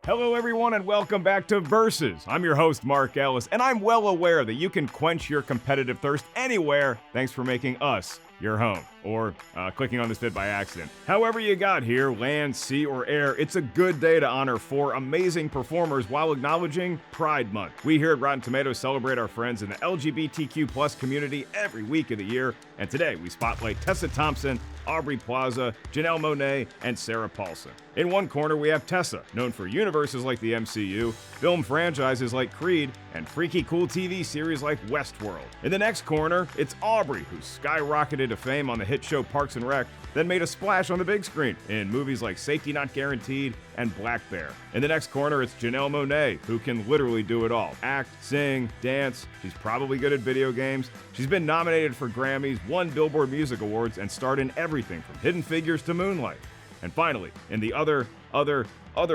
Hello everyone and welcome back to Versus. I'm your host Mark Ellis, and I'm well aware that you can quench your competitive thirst anywhere thanks for making us your home, or clicking on this vid by accident. However you got here, land, sea, or air, it's a good day to honor 4 amazing performers while acknowledging Pride Month. We here at Rotten Tomatoes celebrate our friends in the LGBTQ plus community every week of the year, and today we spotlight Tessa Thompson, Aubrey Plaza, Janelle Monáe, and Sarah Paulson. In one corner we have Tessa, known for universes like the MCU, film franchises like Creed, and freaky cool TV series like Westworld. In the next corner, it's Aubrey, who skyrocketed to fame on the hit show Parks and Rec, then made a splash on the big screen in movies like Safety Not Guaranteed and Black Bear. In the next corner, it's Janelle Monáe, who can literally do it all. Act, sing, dance, she's probably good at video games. She's been nominated for Grammys, won Billboard Music Awards, and starred in everything from Hidden Figures to Moonlight. And finally, in the other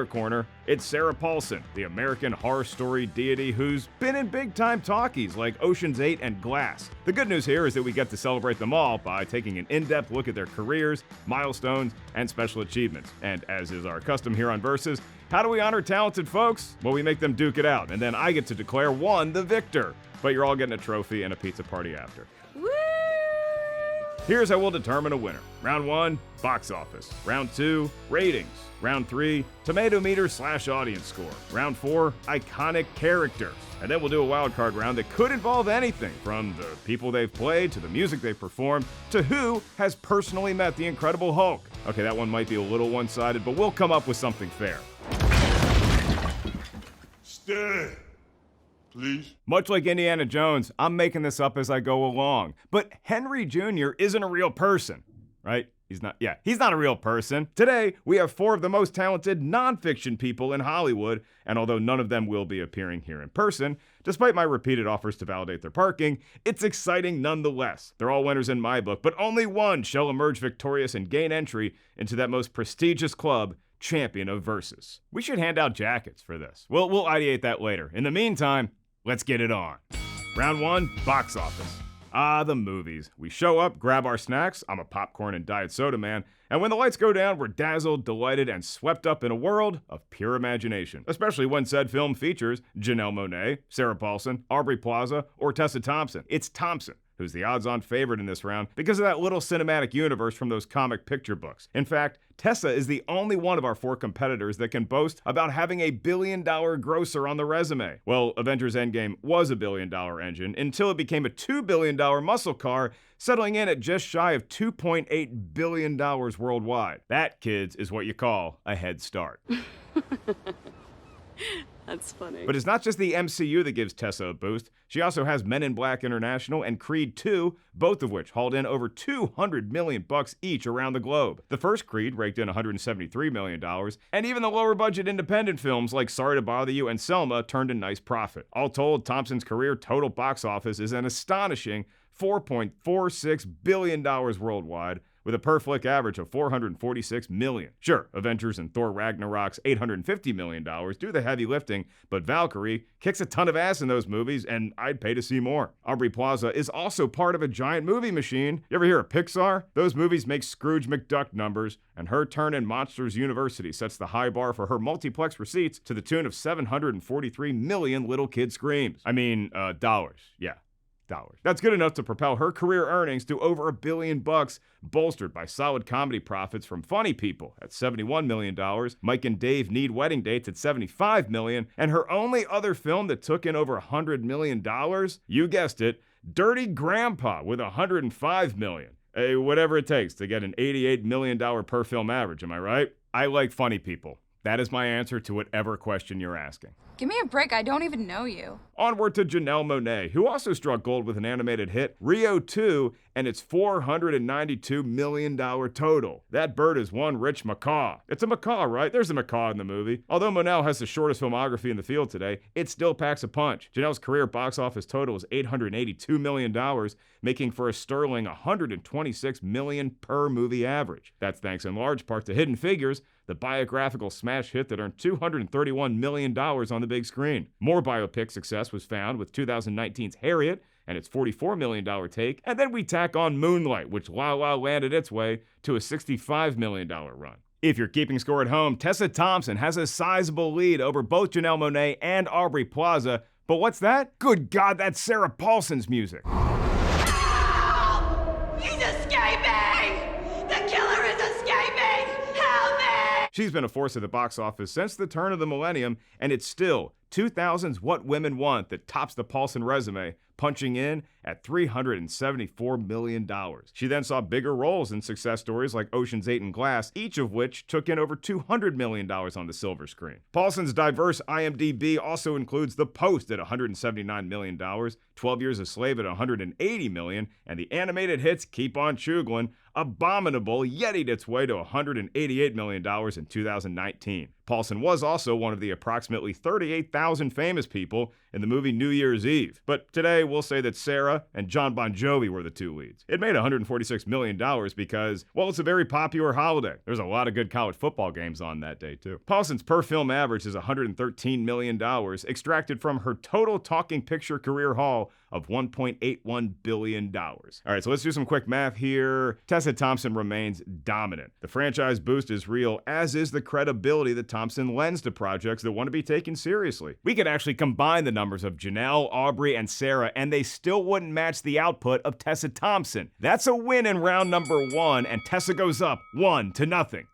corner, it's Sarah Paulson, the American Horror Story deity who's been in big-time talkies like Ocean's 8 and Glass. The good news here is that we get to celebrate them all by taking an in-depth look at their careers, milestones, and special achievements. And as is our custom here on Versus, how do we honor talented folks? Well, we make them duke it out, and then I get to declare one the victor. But you're all getting a trophy and a pizza party after. Here's how we'll determine a winner. Round 1, box office. Round 2, ratings. Round 3, Tomatometer/audience score. Round 4, iconic characters. And then we'll do a wildcard round that could involve anything from the people they've played, to the music they've performed, to who has personally met the Incredible Hulk. Okay, that one might be a little one-sided, but we'll come up with something fair. Stay. Please? Much like Indiana Jones, I'm making this up as I go along. But Henry Jr. isn't a real person, right? He's not a real person. Today, we have 4 of the most talented nonfiction people in Hollywood, and although none of them will be appearing here in person, despite my repeated offers to validate their parking, it's exciting nonetheless. They're all winners in my book, but only one shall emerge victorious and gain entry into that most prestigious club, Champion of Versus. We should hand out jackets for this. We'll ideate that later. In the meantime, let's get it on. Round 1, box office. The movies. We show up, grab our snacks, I'm a popcorn and diet soda man, and when the lights go down, we're dazzled, delighted, and swept up in a world of pure imagination. Especially when said film features Janelle Monáe, Sarah Paulson, Aubrey Plaza, or Tessa Thompson. It's Thompson who's the odds-on favorite in this round because of that little cinematic universe from those comic picture books. In fact, Tessa is the only one of our 4 competitors that can boast about having a billion-dollar grosser on the resume. Well, Avengers Endgame was a billion-dollar engine until it became a $2 billion muscle car, settling in at just shy of $2.8 billion worldwide. That, kids, is what you call a head start. That's funny. But it's not just the MCU that gives Tessa a boost. She also has Men in Black International and Creed 2, both of which hauled in over $200 million each around the globe. The first Creed raked in $173 million, and even the lower budget independent films like Sorry to Bother You and Selma turned a nice profit. All told, Thompson's career total box office is an astonishing $4.46 billion worldwide, with a per-flick average of $446 million. Sure, Avengers and Thor Ragnarok's $850 million do the heavy lifting, but Valkyrie kicks a ton of ass in those movies, and I'd pay to see more. Aubrey Plaza is also part of a giant movie machine. You ever hear of Pixar? Those movies make Scrooge McDuck numbers, and her turn in Monsters University sets the high bar for her multiplex receipts to the tune of 743 million little kid screams. Dollars. Yeah. That's good enough to propel her career earnings to over $1 billion, bolstered by solid comedy profits from Funny People at $71 million, Mike and Dave Need Wedding Dates at $75 million, and her only other film that took in over $100 million, you guessed it, Dirty Grandpa with $105 million. Whatever it takes to get an $88 million per film average, am I right? I like Funny People. That is my answer to whatever question you're asking. Give me a break, I don't even know you. Onward to Janelle Monáe, who also struck gold with an animated hit, Rio 2, and its $492 million total. That bird is one rich macaw. It's a macaw, right? There's a macaw in the movie. Although Monáe has the shortest filmography in the field today, it still packs a punch. Janelle's career box office total is $882 million, making for a sterling $126 million per movie average. That's thanks in large part to Hidden Figures, the biographical smash hit that earned $231 million on the big screen. More biopic success was found with 2019's Harriet and its $44 million take, and then we tack on Moonlight, which La La landed its way to a $65 million run. If you're keeping score at home, Tessa Thompson has a sizable lead over both Janelle Monáe and Aubrey Plaza. But what's that? Good God, that's Sarah Paulson's music. He's escaping! The killer is escaping! Help me! She's been a force at the box office since the turn of the millennium, and it's still 2000's What Women Want that tops the Paulson resume, punching in at $374 million. She then saw bigger roles in success stories like Ocean's 8 and Glass, each of which took in over $200 million on the silver screen. Paulson's diverse IMDb also includes The Post at $179 million, 12 Years a Slave at $180 million, and the animated hits Keep on Chooglin', Abominable, yetied its way to $188 million in 2019. Paulson was also one of the approximately 38,000 famous people in the movie New Year's Eve. But today, we'll say that Sarah and Jon Bon Jovi were the two leads. It made $146 million because, well, it's a very popular holiday. There's a lot of good college football games on that day, too. Paulson's per-film average is $113 million, extracted from her total talking picture career haul of $1.81 billion. All right, so let's do some quick math here. Tessa Thompson remains dominant. The franchise boost is real, as is the credibility that Thompson lends to projects that want to be taken seriously. We could actually combine the numbers of Janelle, Aubrey, and Sarah, and they still wouldn't match the output of Tessa Thompson. That's a win in round number 1, and Tessa goes up 1-0.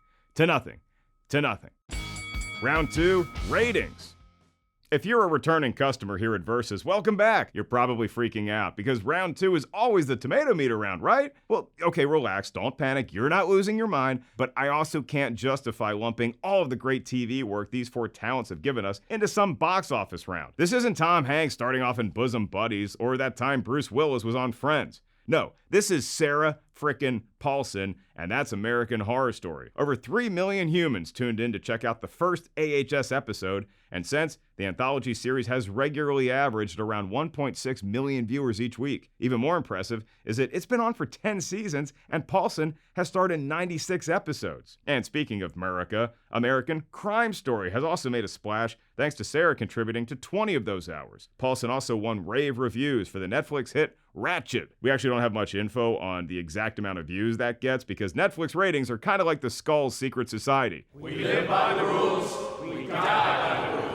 Round 2, ratings. If you're a returning customer here at Versus, welcome back. You're probably freaking out because round 2 is always the Tomatometer round, right? Well, okay, relax, don't panic, you're not losing your mind, but I also can't justify lumping all of the great TV work these 4 talents have given us into some box office round. This isn't Tom Hanks starting off in Bosom Buddies or that time Bruce Willis was on Friends. No, this is Sarah frickin' Paulson, and that's American Horror Story. Over 3 million humans tuned in to check out the first AHS episode, and since, the anthology series has regularly averaged around 1.6 million viewers each week. Even more impressive is that it's been on for 10 seasons, and Paulson has starred in 96 episodes. And speaking of America, American Crime Story has also made a splash, thanks to Sarah contributing to 20 of those hours. Paulson also won rave reviews for the Netflix hit Ratchet. We actually don't have much info on the exact amount of views that gets because Netflix ratings are kind of like the Skull's secret society. We live by the rules, we die by the rules.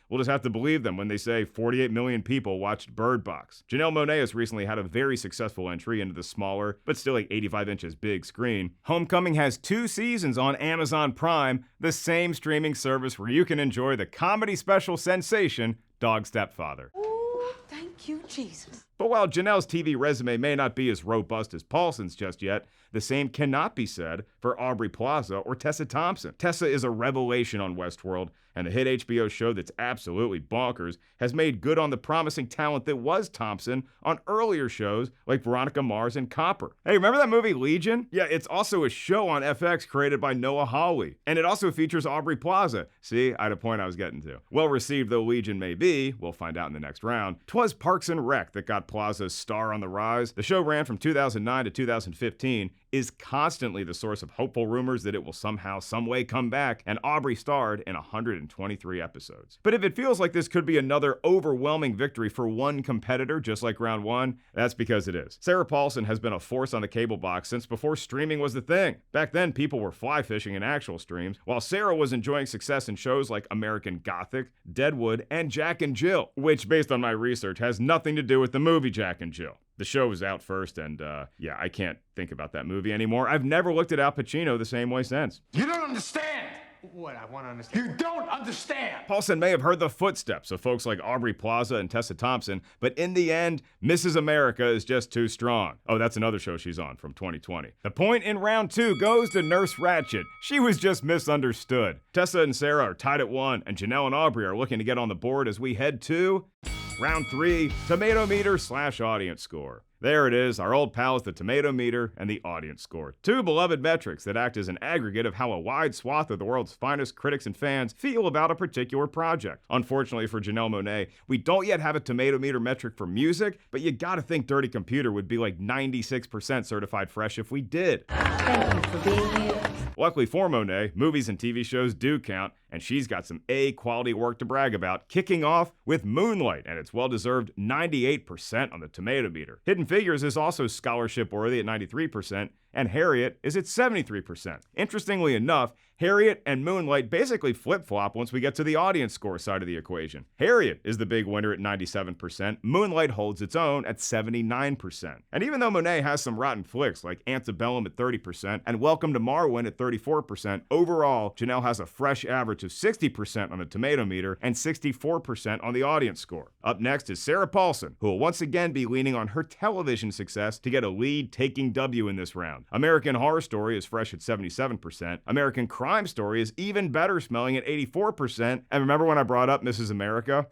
We'll just have to believe them when they say 48 million people watched Bird Box. Janelle Monáe has recently had a very successful entry into the smaller, but still like 85 inches big screen. Homecoming has 2 seasons on Amazon Prime, the same streaming service where you can enjoy the comedy special sensation, Dog Stepfather. Ooh, thank you, Jesus. But while Janelle's TV resume may not be as robust as Paulson's just yet, the same cannot be said for Aubrey Plaza or Tessa Thompson. Tessa is a revelation on Westworld, and the hit HBO show that's absolutely bonkers has made good on the promising talent that was Thompson on earlier shows like Veronica Mars and Copper. Hey, remember that movie Legion? Yeah, it's also a show on FX created by Noah Hawley, and it also features Aubrey Plaza. See, I had a point I was getting to. Well received though Legion may be, we'll find out in the next round, 'twas Parks and Rec that got Plaza's star on the rise. The show ran from 2009 to 2015, is constantly the source of hopeful rumors that it will somehow, someway come back, and Aubrey starred in 123 episodes. But if it feels like this could be another overwhelming victory for one competitor, just like round 1, that's because it is. Sarah Paulson has been a force on the cable box since before streaming was the thing. Back then, people were fly fishing in actual streams, while Sarah was enjoying success in shows like American Gothic, Deadwood, and Jack and Jill, which, based on my research, has nothing to do with the movie Jack and Jill. The show was out first, and yeah, I can't think about that movie anymore. I've never looked at Al Pacino the same way since. You don't understand! What, I want to understand? You don't understand! Paulson may have heard the footsteps of folks like Aubrey Plaza and Tessa Thompson, but in the end, Mrs. America is just too strong. Oh, that's another show she's on from 2020. The point in round 2 goes to Nurse Ratched. She was just misunderstood. Tessa and Sarah are tied at 1, and Janelle and Aubrey are looking to get on the board as we head to round 3, Tomatometer/audience score. There it is, our old pals, the Tomatometer and the audience score. 2 beloved metrics that act as an aggregate of how a wide swath of the world's finest critics and fans feel about a particular project. Unfortunately for Janelle Monáe, we don't yet have a Tomatometer metric for music, but you gotta think Dirty Computer would be like 96% certified fresh if we did. Thank you for being here. Luckily for Monáe, movies and TV shows do count, and she's got some A-quality work to brag about, kicking off with Moonlight, and it's well-deserved 98% on the Tomatometer. Hidden Figures is also scholarship-worthy at 93%, and Harriet is at 73%. Interestingly enough, Harriet and Moonlight basically flip-flop once we get to the audience score side of the equation. Harriet is the big winner at 97%, Moonlight holds its own at 79%. And even though Monáe has some rotten flicks like Antebellum at 30% and Welcome to Marwen at 34%, overall, Janelle has a fresh average of 60% on the Tomatometer and 64% on the audience score. Up next is Sarah Paulson, who will once again be leaning on her television success to get a lead-taking W in this round. American Horror Story is fresh at 77%. American Crime Story is even better smelling at 84%. And remember when I brought up Mrs. America?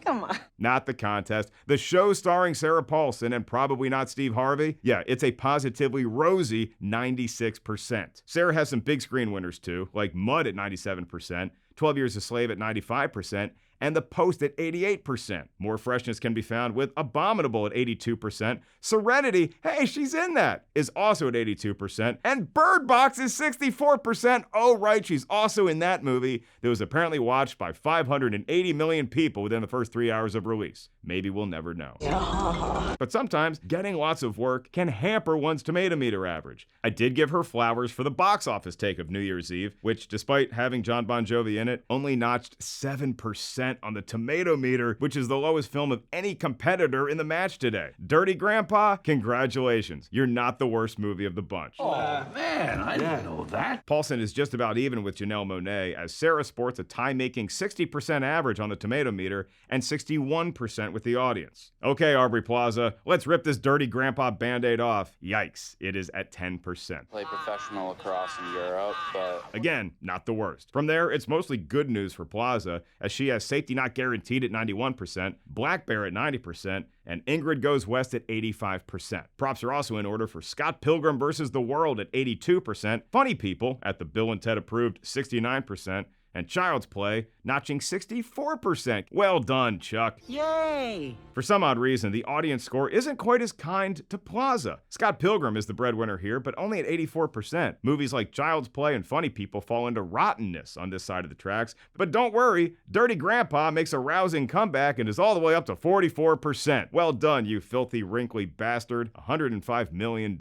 Come on. Not the contest. The show starring Sarah Paulson and probably not Steve Harvey? Yeah, it's a positively rosy 96%. Sarah has some big screen winners too, like Mud at 97%, 12 Years a Slave at 95%, and The Post at 88%. More freshness can be found with Abominable at 82%. Serenity, hey, she's in that, is also at 82%. And Bird Box is 64%. Oh, right, she's also in that movie that was apparently watched by 580 million people within the first 3 hours of release. Maybe we'll never know. But sometimes getting lots of work can hamper one's Tomatometer average. I did give her flowers for the box office take of New Year's Eve, which, despite having Jon Bon Jovi in it, only notched 7% on the Tomatometer, which is the lowest film of any competitor in the match today. Dirty Grandpa, congratulations. You're not the worst movie of the bunch. Oh, man, I didn't know that. Paulson is just about even with Janelle Monáe, as Sarah sports a tie-making 60% average on the Tomatometer and 61% with the audience. Okay, Aubrey Plaza, let's rip this Dirty Grandpa Band-Aid off. Yikes, it is at 10%. Play professional lacrosse in Europe, but... Again, not the worst. From there, it's mostly good news for Plaza, as she has Safety Not Guaranteed at 91%, Black Bear at 90%, and Ingrid Goes West at 85%. Props are also in order for Scott Pilgrim vs. the World at 82%, Funny People at the Bill and Ted approved 69%, and Child's Play notching 64%. Well done, Chuck. Yay! For some odd reason, the audience score isn't quite as kind to Plaza. Scott Pilgrim is the breadwinner here, but only at 84%. Movies like Child's Play and Funny People fall into rottenness on this side of the tracks. But don't worry, Dirty Grandpa makes a rousing comeback and is all the way up to 44%. Well done, you filthy, wrinkly bastard. $105 million.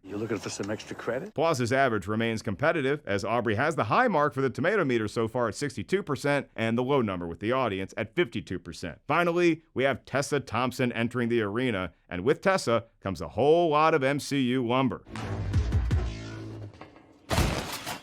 You looking for some extra credit? Plaza's average remains competitive, as Aubrey has the high mark for the Tomatometer so far at 62% and the low number with the audience at 52%. Finally, we have Tessa Thompson entering the arena, and with Tessa comes a whole lot of MCU lumber.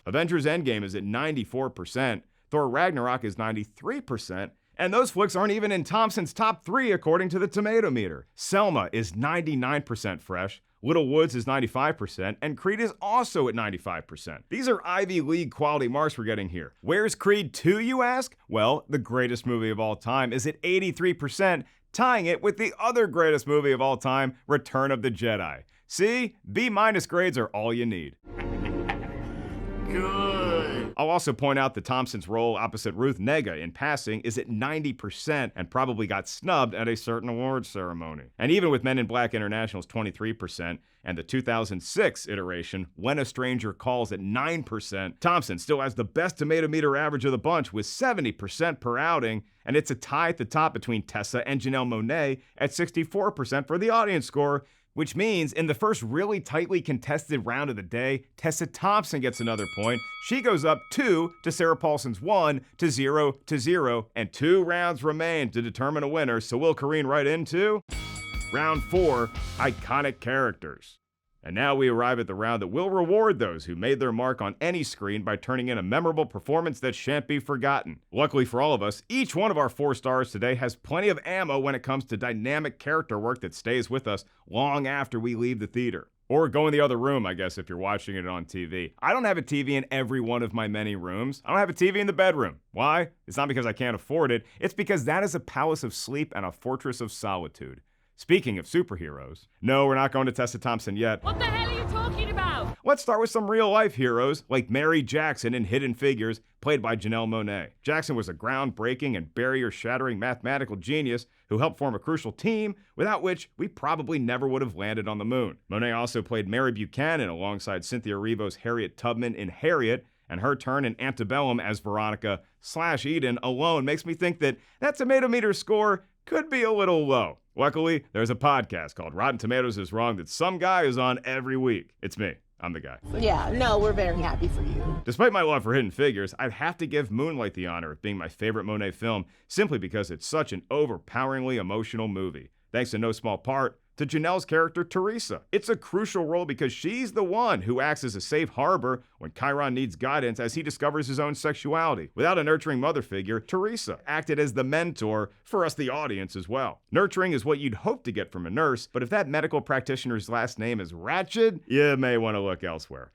Avengers Endgame is at 94%, Thor Ragnarok is 93%, and those flicks aren't even in Thompson's top 3 according to the Tomatometer. Selma is 99% fresh, Little Woods is 95%, and Creed is also at 95%. These are Ivy League quality marks we're getting here. Where's Creed 2, you ask? Well, the greatest movie of all time is at 83%, tying it with the other greatest movie of all time, Return of the Jedi. See? B- grades are all you need. Good. I'll also point out that Thompson's role opposite Ruth Negga in Passing is at 90% and probably got snubbed at a certain awards ceremony. And even with Men in Black International's 23% and the 2006 iteration, When a Stranger Calls at 9%, Thompson still has the best Tomatometer average of the bunch with 70% per outing, and it's a tie at the top between Tessa and Janelle Monáe at 64% for the audience score, which means in the first really tightly contested round of the day, Tessa Thompson gets another point. She goes up 2 to Sarah Paulson's 1 to 0 to 0, and 2 rounds remain to determine a winner, so we'll careen right into round 4, iconic characters. And now we arrive at the round that will reward those who made their mark on any screen by turning in a memorable performance that shan't be forgotten. Luckily for all of us, each one of our 4 stars today has plenty of ammo when it comes to dynamic character work that stays with us long after we leave the theater. Or go in the other room, I guess, if you're watching it on TV. I don't have a TV in every one of my many rooms. I don't have a TV in the bedroom. Why? It's not because I can't afford it. It's because that is a palace of sleep and a fortress of solitude. Speaking of superheroes, no, we're not going to Tessa Thompson yet. What the hell are you talking about? Let's start with some real-life heroes like Mary Jackson in Hidden Figures, played by Janelle Monáe. Jackson was a groundbreaking and barrier-shattering mathematical genius who helped form a crucial team, without which we probably never would have landed on the moon. Monáe also played Mary Buchanan alongside Cynthia Erivo's Harriet Tubman in Harriet, and her turn in Antebellum as Veronica/Eden alone makes me think that Tomatometer score could be a little low. Luckily, there's a podcast called Rotten Tomatoes is Wrong that some guy is on every week. It's me. I'm the guy. Yeah, no, we're very happy for you. Despite my love for Hidden Figures, I'd have to give Moonlight the honor of being my favorite Monáe film simply because it's such an overpoweringly emotional movie. Thanks in no small part to Janelle's character, Teresa. It's a crucial role because she's the one who acts as a safe harbor when Chiron needs guidance as he discovers his own sexuality. Without a nurturing mother figure, Teresa acted as the mentor for us, the audience, as well. Nurturing is what you'd hope to get from a nurse, but if that medical practitioner's last name is Ratched, you may want to look elsewhere.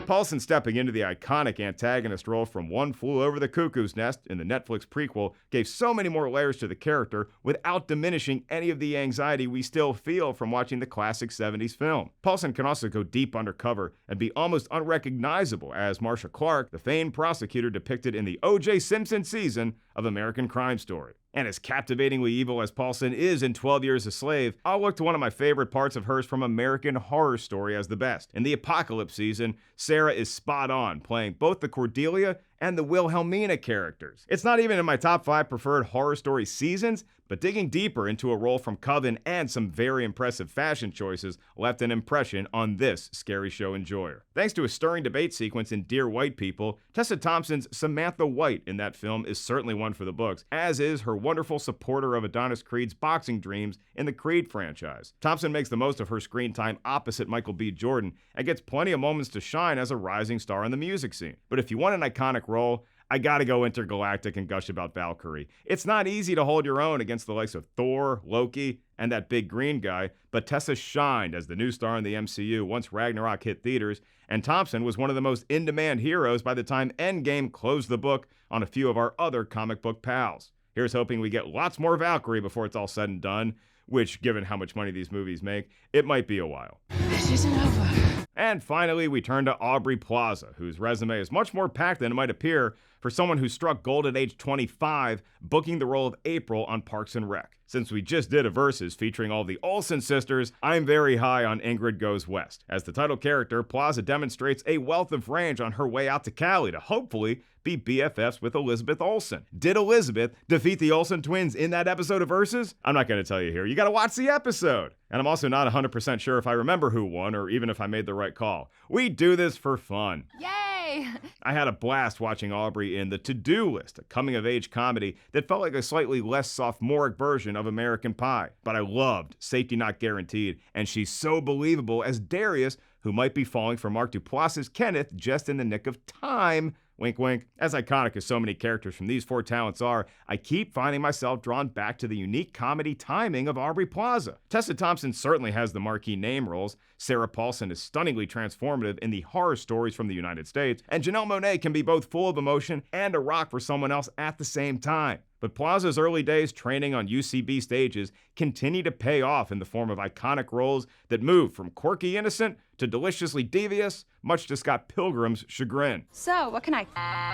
Paulson stepping into the iconic antagonist role from One Flew Over the Cuckoo's Nest in the Netflix prequel gave so many more layers to the character without diminishing any of the anxiety we still feel from watching the classic 70s film. Paulson can also go deep undercover and be almost unrecognizable as Marcia Clark, the famed prosecutor depicted in the O.J. Simpson season of American Crime Story. And as captivatingly evil as Paulson is in 12 Years a Slave, I'll look to one of my favorite parts of hers from American Horror Story as the best. In the Apocalypse season, Sarah is spot on, playing both the Cordelia and the Wilhelmina characters. It's not even in my top 5 preferred Horror Story seasons, but digging deeper into a role from Coven and some very impressive fashion choices left an impression on this scary show enjoyer. Thanks to a stirring debate sequence in Dear White People, Tessa Thompson's Samantha White in that film is certainly one for the books, as is her wonderful supporter of Adonis Creed's boxing dreams in the Creed franchise. Thompson makes the most of her screen time opposite Michael B. Jordan and gets plenty of moments to shine as a rising star in the music scene. But if you want an iconic role, I gotta go intergalactic and gush about Valkyrie. It's not easy to hold your own against the likes of Thor, Loki, and that big green guy, but Tessa shined as the new star in the MCU once Ragnarok hit theaters, and Thompson was one of the most in-demand heroes by the time Endgame closed the book on a few of our other comic book pals. Here's hoping we get lots more Valkyrie before it's all said and done, which, given how much money these movies make, it might be a while. This isn't over. And finally, we turn to Aubrey Plaza, whose resume is much more packed than it might appear for someone who struck gold at age 25, booking the role of April on Parks and Rec. Since we just did a Versus featuring all the Olsen sisters, I'm very high on Ingrid Goes West. As the title character, Plaza demonstrates a wealth of range on her way out to Cali to hopefully be BFFs with Elizabeth Olsen. Did Elizabeth defeat the Olsen twins in that episode of Versus? I'm not going to tell you here. You got to watch the episode. And I'm also not 100% sure if I remember who won or even if I made the right call. We do this for fun. Yay! I had a blast watching Aubrey in The To-Do List, a coming-of-age comedy that felt like a slightly less sophomoric version of American Pie. But I loved Safety Not Guaranteed, and she's so believable as Darius, who might be falling for Mark Duplass's Kenneth just in the nick of time. Wink, wink. As iconic as so many characters from these 4 talents are, I keep finding myself drawn back to the unique comedy timing of Aubrey Plaza. Tessa Thompson certainly has the marquee name roles, Sarah Paulson is stunningly transformative in the horror stories from the United States, and Janelle Monáe can be both full of emotion and a rock for someone else at the same time. But Plaza's early days training on UCB stages continue to pay off in the form of iconic roles that move from quirky innocent to deliciously devious, much to Scott Pilgrim's chagrin. So, what can I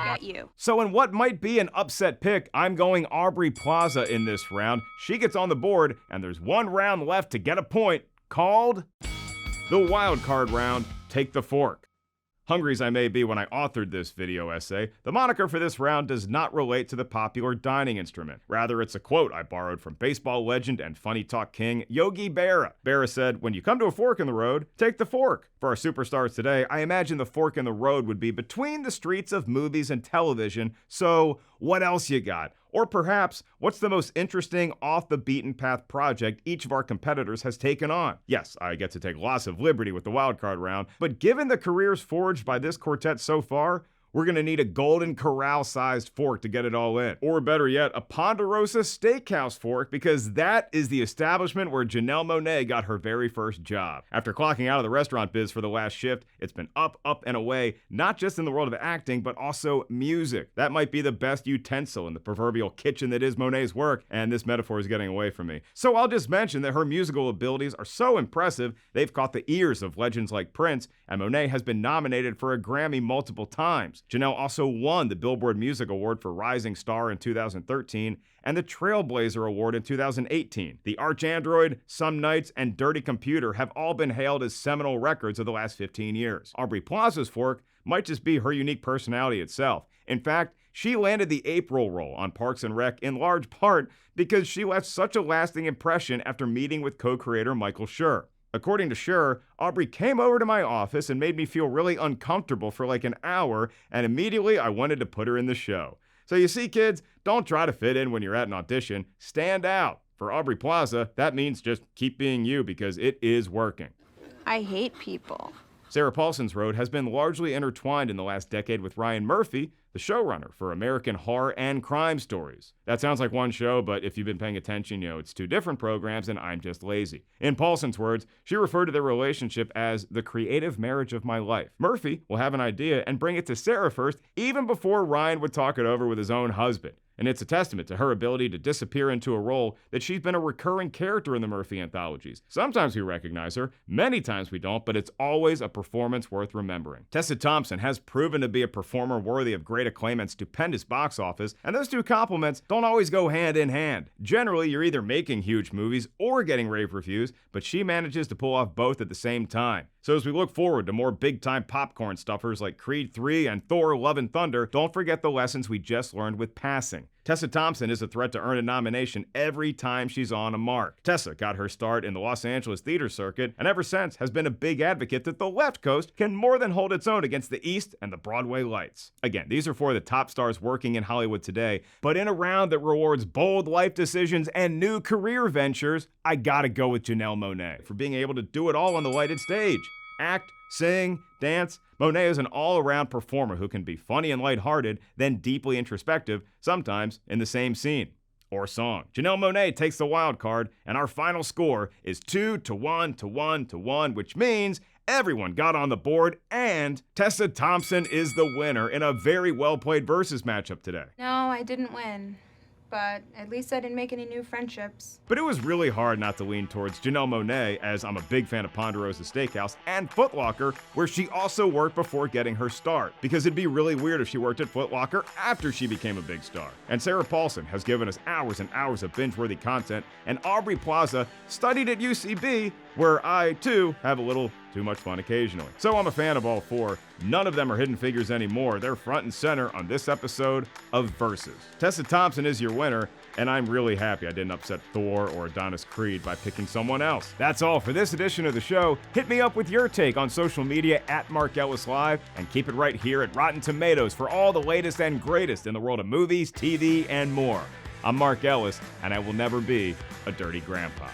get you? So in what might be an upset pick, I'm going Aubrey Plaza in this round. She gets on the board, and there's one round left to get a point, called the wild card round. Take the fork. Hungry as I may be when I authored this video essay, the moniker for this round does not relate to the popular dining instrument. Rather, it's a quote I borrowed from baseball legend and funny talk king Yogi Berra. Berra said, "When you come to a fork in the road, take the fork." For our superstars today, I imagine the fork in the road would be between the streets of movies and television, so what else you got? Or perhaps, what's the most interesting off-the-beaten-path project each of our competitors has taken on? Yes, I get to take lots of liberty with the wildcard round, but given the careers forged by this quartet so far, We're gonna need a Golden Corral-sized fork to get it all in. Or better yet, a Ponderosa Steakhouse fork, because that is the establishment where Janelle Monáe got her very first job. After clocking out of the restaurant biz for the last shift, it's been up, and away, not just in the world of acting, but also music. That might be the best utensil in the proverbial kitchen that is Monáe's work, and this metaphor is getting away from me. So I'll just mention that her musical abilities are so impressive, they've caught the ears of legends like Prince, and Monáe has been nominated for a Grammy multiple times. Janelle also won the Billboard Music Award for Rising Star in 2013 and the Trailblazer Award in 2018. The Arch Android, Some Nights, and Dirty Computer have all been hailed as seminal records of the last 15 years. Aubrey Plaza's fork might just be her unique personality itself. In fact, she landed the April role on Parks and Rec in large part because she left such a lasting impression after meeting with co-creator Michael Schur. According to Schur, Aubrey came over to my office and made me feel really uncomfortable for like an hour, and immediately I wanted to put her in the show. So you see, kids, don't try to fit in when you're at an audition. Stand out. For Aubrey Plaza, that means just keep being you because it is working. I hate people. Sarah Paulson's road has been largely intertwined in the last decade with Ryan Murphy, the showrunner for American Horror and Crime Stories. That sounds like one show, but if you've been paying attention, you know it's two different programs and I'm just lazy. In Paulson's words, she referred to their relationship as the creative marriage of my life. Murphy will have an idea and bring it to Sarah first, even before Ryan would talk it over with his own husband. And it's a testament to her ability to disappear into a role that she's been a recurring character in the Murphy anthologies. Sometimes we recognize her, many times we don't, but it's always a performance worth remembering. Tessa Thompson has proven to be a performer worthy of great acclaim and stupendous box office, and those two compliments don't always go hand in hand. Generally, you're either making huge movies or getting rave reviews, but she manages to pull off both at the same time. So as we look forward to more big-time popcorn stuffers like Creed 3 and Thor: Love and Thunder, don't forget the lessons we just learned with Passing. Tessa Thompson is a threat to earn a nomination every time she's on a mark. Tessa got her start in the Los Angeles theater circuit, and ever since has been a big advocate that the left coast can more than hold its own against the East and the Broadway lights. Again, these are for the top stars working in Hollywood today, but in a round that rewards bold life decisions and new career ventures, I gotta go with Janelle Monáe for being able to do it all on the lighted stage. Act, sing, dance. Monáe is an all-around performer who can be funny and lighthearted, then deeply introspective, sometimes in the same scene or song. Janelle Monáe takes the wild card, and our final score is 2-1-1-1, which means everyone got on the board, and Tessa Thompson is the winner in a very well-played versus matchup today. No, I didn't win. But at least I didn't make any new friendships. But it was really hard not to lean towards Janelle Monáe, as I'm a big fan of Ponderosa Steakhouse and Foot Locker, where she also worked before getting her start, because it'd be really weird if she worked at Foot Locker after she became a big star. And Sarah Paulson has given us hours and hours of binge-worthy content, and Aubrey Plaza studied at UCB, where I, too, have a little too much fun occasionally. So I'm a fan of all four. None of them are hidden figures anymore. They're front and center on this episode of Versus. Tessa Thompson is your winner, and I'm really happy I didn't upset Thor or Adonis Creed by picking someone else. That's all for this edition of the show. Hit me up with your take on social media at Mark Ellis Live, and keep it right here at Rotten Tomatoes for all the latest and greatest in the world of movies, TV, and more. I'm Mark Ellis, and I will never be a dirty grandpa.